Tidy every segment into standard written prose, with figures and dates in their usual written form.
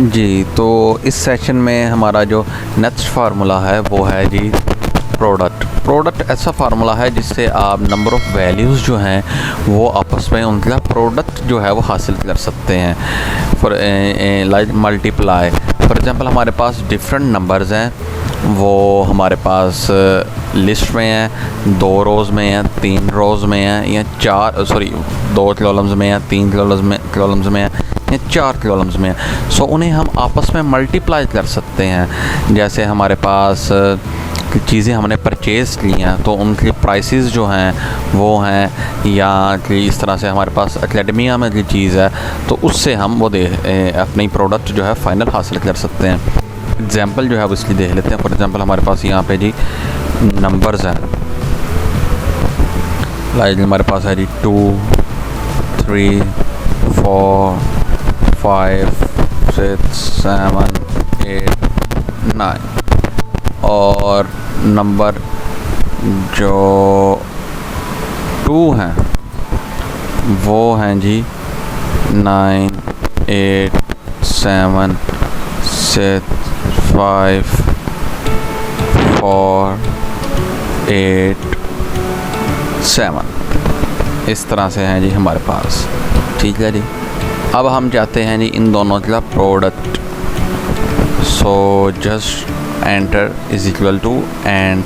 जी, तो इस सेशन में हमारा जो नेक्स्ट फार्मूला है वो है जी प्रोडक्ट ऐसा फार्मूला है जिससे आप नंबर ऑफ़ वैल्यूज़ जो हैं वो आपस में उनका प्रोडक्ट जो है वो हासिल कर सकते हैं। For like multiply, for example हमारे पास डिफरेंट नंबर्स हैं, वो हमारे पास लिस्ट में हैं, 2 रोज़ में हैं, 3 रोज़ में हैं, या 2 कॉलम्स में हैं, 3 कॉलम्स में हैं, या 4 कॉलम्स में हैं। सो उन्हें हम आपस में मल्टीप्लाई कर सकते हैं। जैसे हमारे पास चीज़ें हमने परचेज़ की हैं तो उनकी प्राइसेस जो हैं वो हैं, या कि इस तरह से हमारे पास एकेडमिया में की चीज़ है तो उससे हम वो अपनी प्रोडक्ट जो है फ़ाइनल हासिल कर सकते हैं। एग्ज़ाम्पल जो है वो इसलिए देख लेते हैं। फॉर एग्ज़ाम्पल हमारे पास यहाँ पे जी नंबर्स हैं, लाइक हमारे पास है जी 2, 3, 4, 5, 6, 7, 8, 9 और नंबर जो 2 हैं वो हैं जी 9, 8, 7, 6, 5, 4, 8, 7 इस तरह से हैं जी हमारे पास। ठीक है जी, अब हम चाहते हैं जी इन दोनों का product. So just enter is equal to and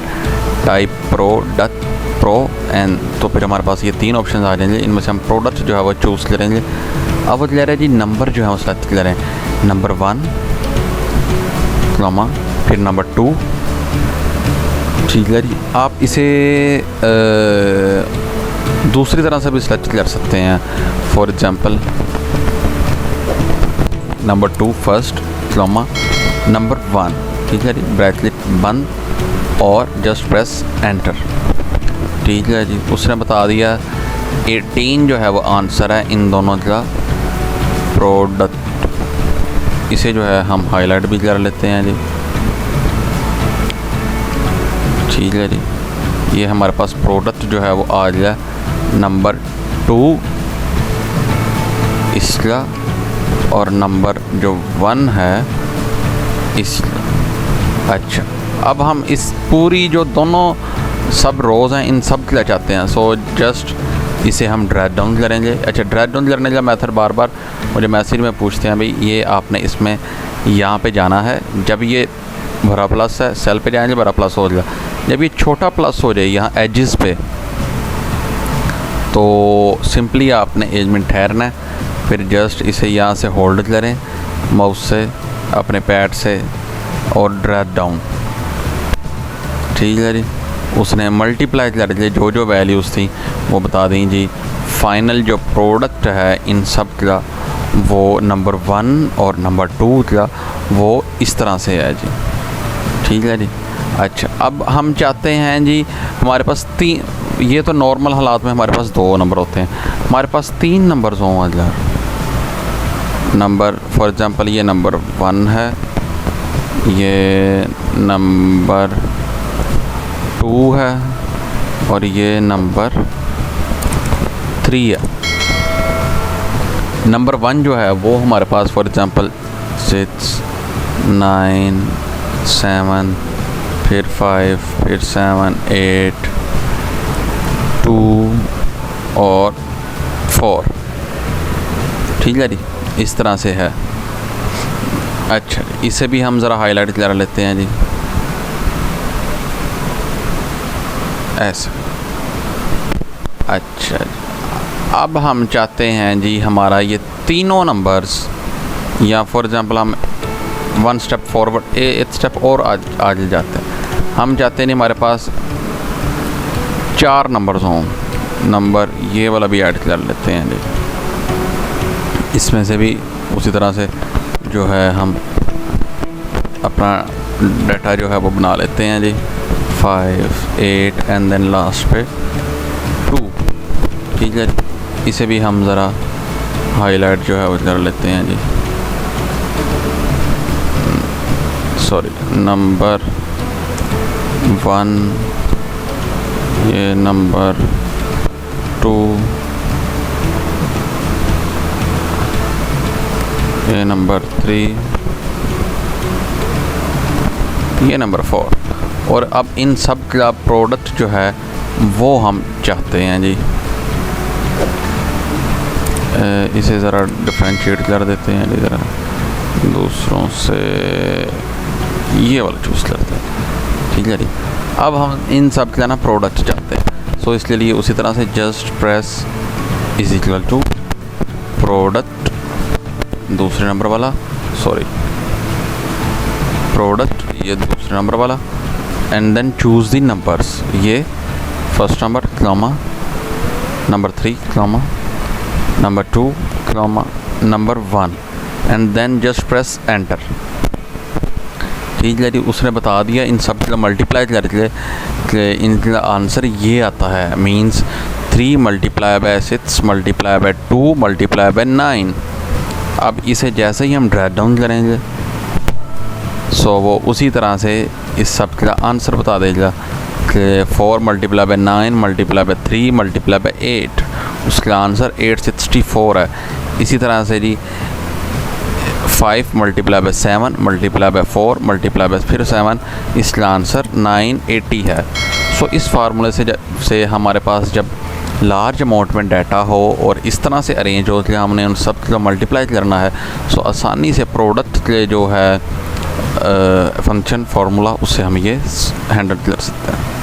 type pro and, तो फिर हमारे पास ये 3 ऑप्शन आ जाएंगे, इनमें से हम प्रोडक्ट जो है वो चूज़ करेंगे। अब वो कह रहे हैं जी नंबर जो है वो सेलेक्ट करें, नंबर 1 कॉमा फिर नंबर 2। ठीक है जी, आप इसे दूसरी तरह से भी सेलेक्ट कर सकते हैं। For example number 2 first comma number 1। ठीक है जी, ब्रैकेट बंद और जस्ट प्रेस एंटर। ठीक है जी, उसने बता दिया 18 जो है वो आंसर है इन दोनों का प्रोडक्ट। इसे जो है हम हाईलाइट भी कर लेते हैं जी। ठीक है जी, ये हमारे पास प्रोडक्ट जो है वो आ गया नंबर 2 इसका और नंबर जो 1 है इसका। अच्छा, अब हम इस पूरी जो दोनों सब रोज़ हैं इन सब के लिए चाहते हैं। सो जस्ट इसे हम ड्रैग डाउन करेंगे। अच्छा, ड्रैग डाउन करने का मेथड बार बार मुझे मैसेज में पूछते हैं, भाई ये आपने इसमें यहाँ पे जाना है। जब ये बड़ा प्लस है सेल पे जाएंगे, बड़ा प्लस हो जाएगा। जब ये छोटा प्लस हो जाए यहाँ एजेस पे, तो सिंपली आपने एज में ठहरना है, फिर जस्ट इसे यहाँ से होल्ड करें माउस से अपने पैड से और ड्रैग डाउन। ठीक है जी, उसने मल्टीप्लाई कर दिए, जो जो वैल्यूज़ थी वो बता दी जी। फाइनल जो प्रोडक्ट है इन सब का वो नंबर 1 और नंबर 2 का वो इस तरह से है जी। ठीक है जी। अच्छा, अब हम चाहते हैं जी हमारे पास 3, ये तो नॉर्मल हालात में हमारे पास 2 नंबर होते हैं, हमारे पास 3 नंबर्स हों अगर नंबर। फॉर एग्ज़ाम्पल ये नंबर 1 है, ये नंबर 2 है और ये नंबर 3 है। नंबर 1 जो है वो हमारे पास फॉर एग्ज़ाम्पल 6, 9, 7, फिर 5, फिर 7, 8, 2 और 4। ठीक है जी, इस तरह से है। अच्छा, इसे भी हम ज़रा हाईलाइट कर लेते हैं जी, ऐसा। अच्छा जी, अब हम चाहते हैं जी हमारा ये तीनों नंबर्स, या फॉर एग्ज़ाम्पल हम 1 स्टेप फॉरवर्ड, एक स्टेप और आगे जाते हैं। हम चाहते हैं नहीं हमारे पास 4 नंबर्स हों, नंबर ये वाला भी ऐड कर लेते हैं जी। इसमें से भी उसी तरह से जो है हम अपना डाटा जो है वो बना लेते हैं जी। 5, 8 एंड देन लास्ट पे 2। ठीक है, इसे भी हम ज़रा हाईलाइट जो है वो कर लेते हैं जी। सॉरी, नंबर 1, ये नंबर 2, ये नंबर 3 ये नंबर 4। और अब इन सब का प्रोडक्ट जो है वो हम चाहते हैं जी। इसे ज़रा डिफ्रेंशिएट कर देते हैं जी, ज़रा दूसरों से ये वाला चूज़ करते हैं, ठीक है जी। अब हम इन सब का ना प्रोडक्ट चाहते हैं, सो इसके लिए उसी तरह से just press is equal to product, दूसरे नंबर वाला, सॉरी प्रोडक्ट, ये दूसरे नंबर वाला, and then choose the numbers, ये first number comma, number 3 comma, number 2 comma, number 1, and then just press enter, ठीक है जी। उसने बता दिया इन सब का मल्टीप्लाई करके कि इनका आंसर ये आता है, means 3 multiply by 6 multiply by 2 multiply by 9। अब इसे जैसे ही हम ड्रैग डाउन करेंगे सो वो उसी तरह से इस सब का आंसर बता देगा कि 4 multiply by 9 multiply by 3 multiply by 8, उसका आंसर 864 है। इसी तरह से जी 5 multiply by 7 multiply by 4 multiply by फिर 7, इसका आंसर 980 है। सो इस फार्मूले से हमारे पास जब लार्ज अमाउंट में डाटा हो और इस तरह से अरेंज हो कि हमने उन सब का मल्टीप्लाई करना है, सो आसानी से प्रोडक्ट के जो है फंक्शन फार्मूला उससे हम ये हैंडल कर सकते हैं।